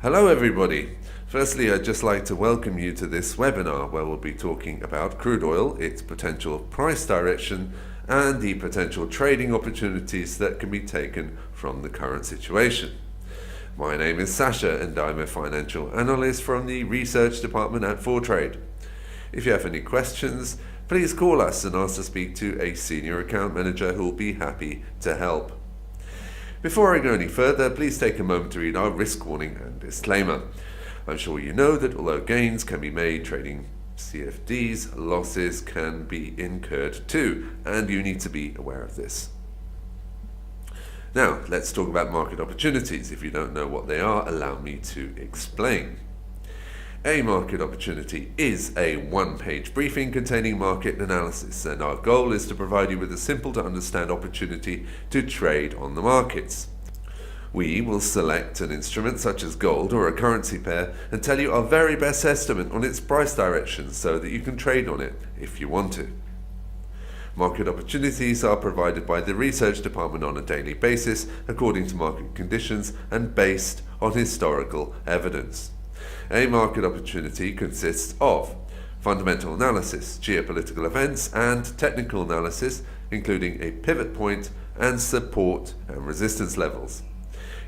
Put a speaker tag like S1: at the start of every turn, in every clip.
S1: Hello everybody. Firstly, I'd just like to welcome you to this webinar where we'll be talking about crude oil, its potential price direction, and the potential trading opportunities that can be taken from the current situation. My name is Sasha and I'm a financial analyst from the research department at 4Trade. If you have any questions, please call us and ask to speak to a senior account manager who will be happy to help. Before I go any further, please take a moment to read our risk warning and disclaimer. I'm sure you know that although gains can be made trading CFDs, losses can be incurred too, and you need to be aware of this. Now, let's talk about market opportunities. If you don't know what they are, allow me to explain. A market opportunity is a one-page briefing containing market analysis, and our goal is to provide you with a simple to understand opportunity to trade on the markets. We will select an instrument such as gold or a currency pair and tell you our very best estimate on its price direction so that you can trade on it if you want to. Market opportunities are provided by the research department on a daily basis according to market conditions and based on historical evidence. A market opportunity consists of fundamental analysis, geopolitical events, and technical analysis, including a pivot point and support and resistance levels.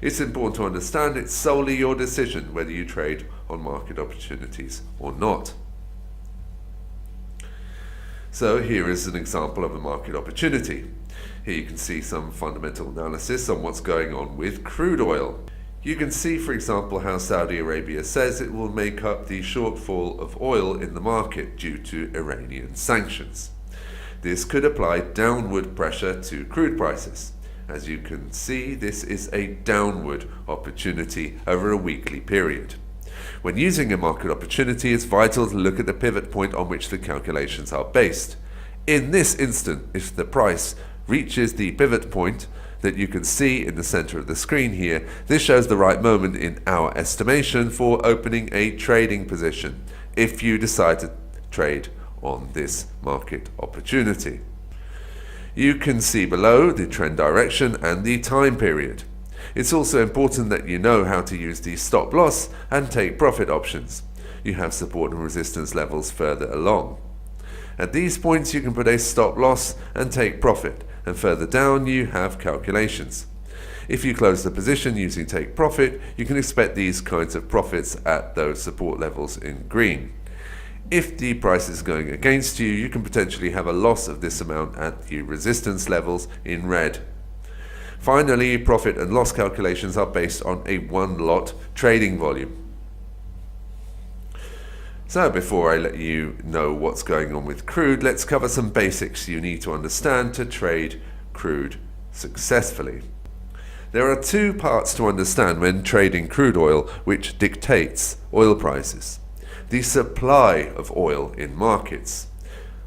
S1: It's important to understand it's solely your decision whether you trade on market opportunities or not. So here is an example of a market opportunity. Here you can see some fundamental analysis on what's going on with crude oil. You can see, for example, how Saudi Arabia says it will make up the shortfall of oil in the market due to Iranian sanctions. This could apply downward pressure to crude prices. As you can see, this is a downward opportunity over a weekly period. When using a market opportunity, it's vital to look at the pivot point on which the calculations are based. In this instant, if the price reaches the pivot point that you can see in the center of the screen here, this shows the right moment in our estimation for opening a trading position if you decide to trade on this market opportunity. You can see below the trend direction and the time period. It's also important that you know how to use the stop loss and take profit options. You have support and resistance levels further along. At these points you can put a stop loss and take profit, and further down you have calculations. If you close the position using take profit, you can expect these kinds of profits at those support levels in green. If the price is going against you, you can potentially have a loss of this amount at the resistance levels in red. Finally, profit and loss calculations are based on a one-lot trading volume. So before I let you know what's going on with crude, let's cover some basics you need to understand to trade crude successfully. There are two parts to understand when trading crude oil which dictates oil prices. The supply of oil in markets,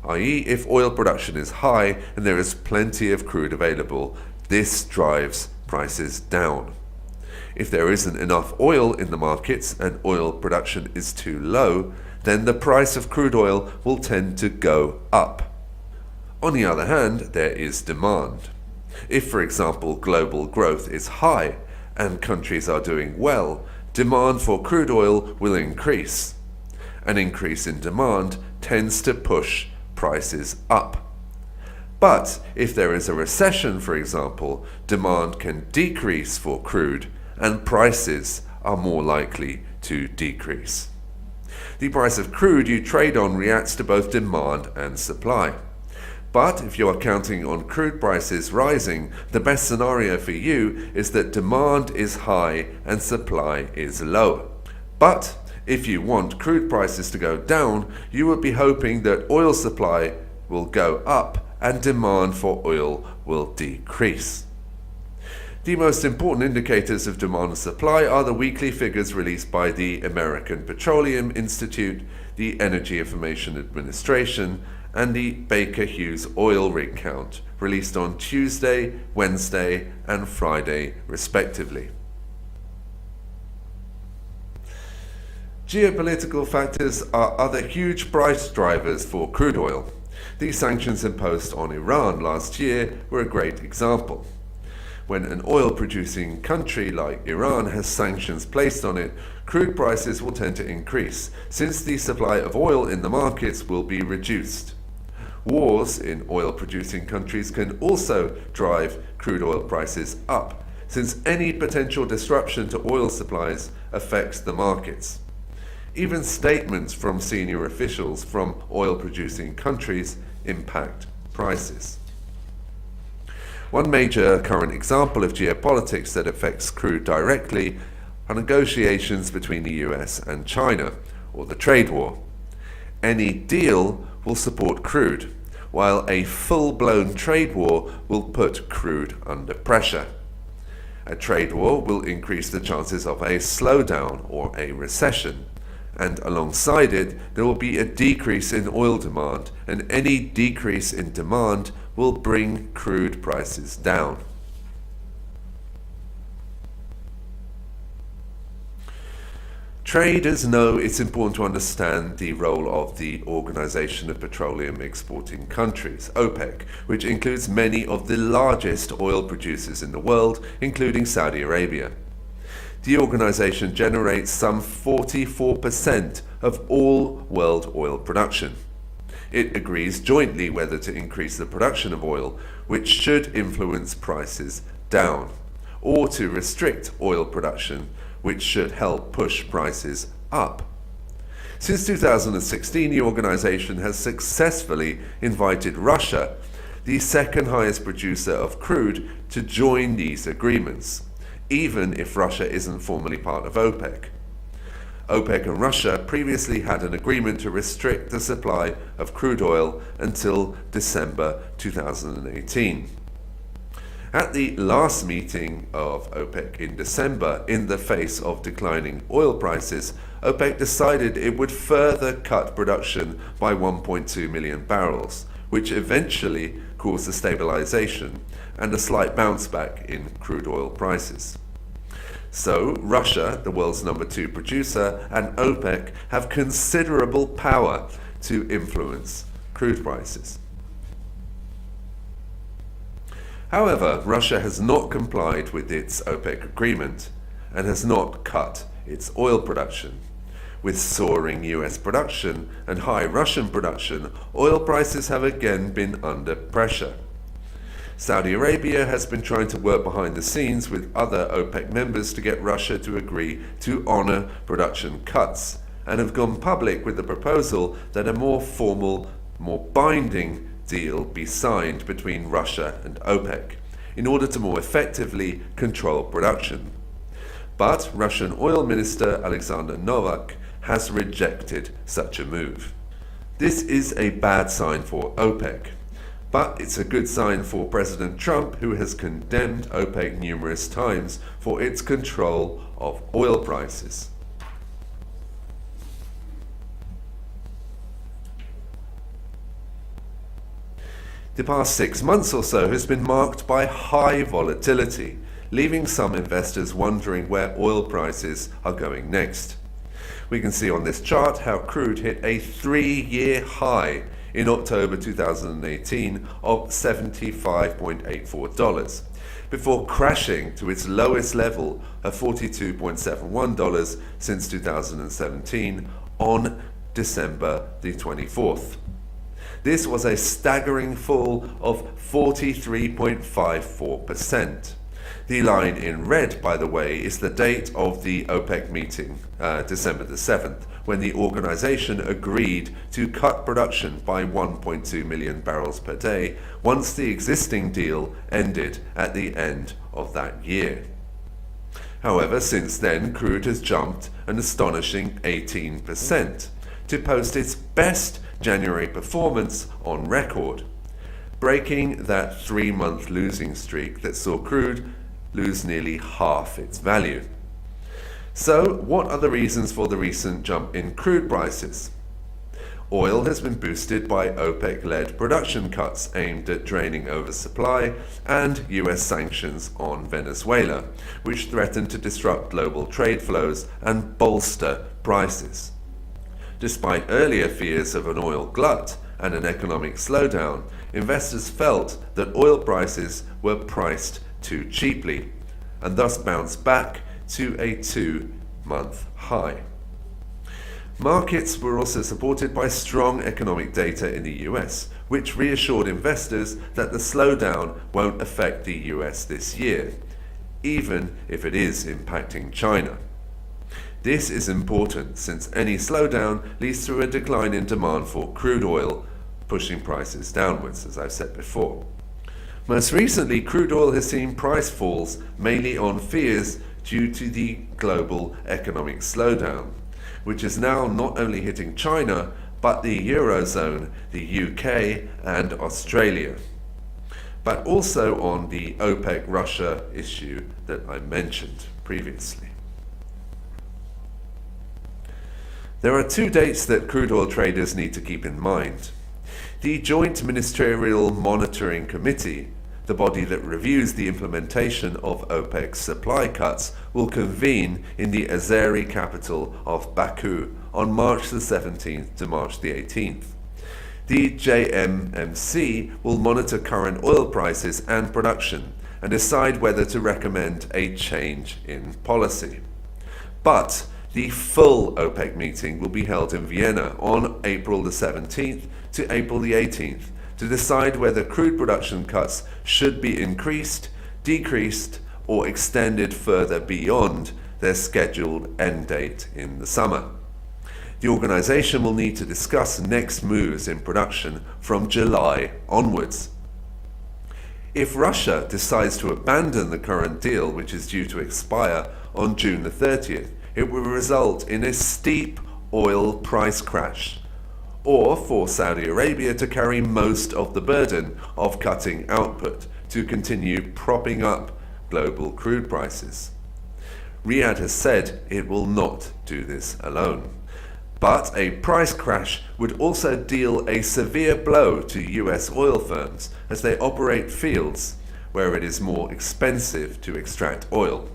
S1: i.e. if oil production is high and there is plenty of crude available, this drives prices down. If there isn't enough oil in the markets and oil production is too low, then the price of crude oil will tend to go up. On the other hand, there is demand. If, for example, global growth is high and countries are doing well, demand for crude oil will increase. An increase in demand tends to push prices up. But if there is a recession, for example, demand can decrease for crude and prices are more likely to decrease. The price of crude you trade on reacts to both demand and supply. But if you are counting on crude prices rising, the best scenario for you is that demand is high and supply is low. But if you want crude prices to go down, you would be hoping that oil supply will go up and demand for oil will decrease. The most important indicators of demand and supply are the weekly figures released by the American Petroleum Institute, the Energy Information Administration, and the Baker Hughes oil rig count, released on Tuesday, Wednesday, and Friday, respectively. Geopolitical factors are other huge price drivers for crude oil. These sanctions imposed on Iran last year were a great example. When an oil-producing country like Iran has sanctions placed on it, crude prices will tend to increase, since the supply of oil in the markets will be reduced. Wars in oil-producing countries can also drive crude oil prices up, since any potential disruption to oil supplies affects the markets. Even statements from senior officials from oil-producing countries impact prices. One major current example of geopolitics that affects crude directly are negotiations between the US and China, or the trade war. Any deal will support crude, while a full-blown trade war will put crude under pressure. A trade war will increase the chances of a slowdown or a recession, and alongside it there will be a decrease in oil demand, and any decrease in demand will bring crude prices down. Traders know it's important to understand the role of the Organization of Petroleum Exporting Countries, OPEC, which includes many of the largest oil producers in the world, including Saudi Arabia. The organization generates some 44% of all world oil production. It agrees jointly whether to increase the production of oil, which should influence prices down, or to restrict oil production, which should help push prices up. Since 2016, the organization has successfully invited Russia, the second highest producer of crude, to join these agreements, even if Russia isn't formally part of OPEC. OPEC and Russia previously had an agreement to restrict the supply of crude oil until December 2018. At the last meeting of OPEC in December, in the face of declining oil prices, OPEC decided it would further cut production by 1.2 million barrels, which eventually caused a stabilization and a slight bounce back in crude oil prices. So, Russia, the world's number 2 producer, and OPEC have considerable power to influence crude prices. However, Russia has not complied with its OPEC agreement and has not cut its oil production. With soaring US production and high Russian production, oil prices have again been under pressure. Saudi Arabia has been trying to work behind the scenes with other OPEC members to get Russia to agree to honor production cuts, and have gone public with the proposal that a more formal, more binding deal be signed between Russia and OPEC in order to more effectively control production. But Russian Oil Minister Alexander Novak has rejected such a move. This is a bad sign for OPEC, but it's a good sign for President Trump, who has condemned OPEC numerous times for its control of oil prices. The past 6 months or so has been marked by high volatility, leaving some investors wondering where oil prices are going next. We can see on this chart how crude hit a 3-year high in October 2018 of $75.84, before crashing to its lowest level of $42.71 since 2017 on December the 24th. This was a staggering fall of 43.54%. The line in red, by the way, is the date of the OPEC meeting, December the 7th, when the organization agreed to cut production by 1.2 million barrels per day once the existing deal ended at the end of that year. However, since then, crude has jumped an astonishing 18% to post its best January performance on record, breaking that 3-month losing streak that saw crude lose nearly half its value. So, what are the reasons for the recent jump in crude prices? Oil has been boosted by OPEC-led production cuts aimed at draining oversupply and US sanctions on Venezuela, which threaten to disrupt global trade flows and bolster prices. Despite earlier fears of an oil glut and an economic slowdown, investors felt that oil prices were priced too cheaply, and thus bounced back to a 2-month high. Markets were also supported by strong economic data in the US, which reassured investors that the slowdown won't affect the US this year, even if it is impacting China. This is important since any slowdown leads to a decline in demand for crude oil, pushing prices downwards, as I've said before. Most recently, crude oil has seen price falls mainly on fears due to the global economic slowdown, which is now not only hitting China, but the Eurozone, the UK and Australia, but also on the OPEC Russia issue that I mentioned previously. There are 2 dates that crude oil traders need to keep in mind. The Joint Ministerial Monitoring Committee, the body that reviews the implementation of OPEC's supply cuts, will convene in the Azeri capital of Baku on March the 17th to March the 18th. The JMMC will monitor current oil prices and production and decide whether to recommend a change in policy. But the full OPEC meeting will be held in Vienna on April the 17th to April the 18th to decide whether crude production cuts should be increased, decreased, or extended further beyond their scheduled end date in the summer. The organization will need to discuss next moves in production from July onwards. If Russia decides to abandon the current deal, which is due to expire on June the 30th, it will result in a steep oil price crash, or for Saudi Arabia to carry most of the burden of cutting output to continue propping up global crude prices. Riyadh has said it will not do this alone. But a price crash would also deal a severe blow to US oil firms as they operate fields where it is more expensive to extract oil,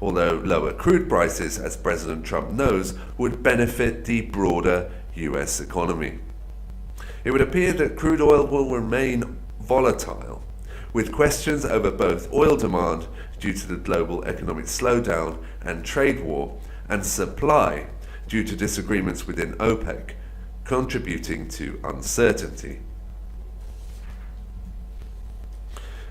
S1: although lower crude prices, as President Trump knows, would benefit the broader US economy. It would appear that crude oil will remain volatile, with questions over both oil demand due to the global economic slowdown and trade war, and supply due to disagreements within OPEC, contributing to uncertainty.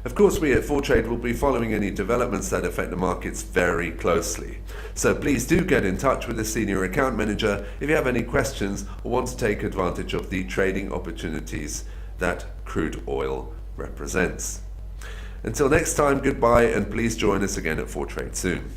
S1: Of course, we at 4Trade will be following any developments that affect the markets very closely. So please do get in touch with the Senior Account Manager if you have any questions or want to take advantage of the trading opportunities that crude oil represents. Until next time, goodbye, and please join us again at 4Trade soon.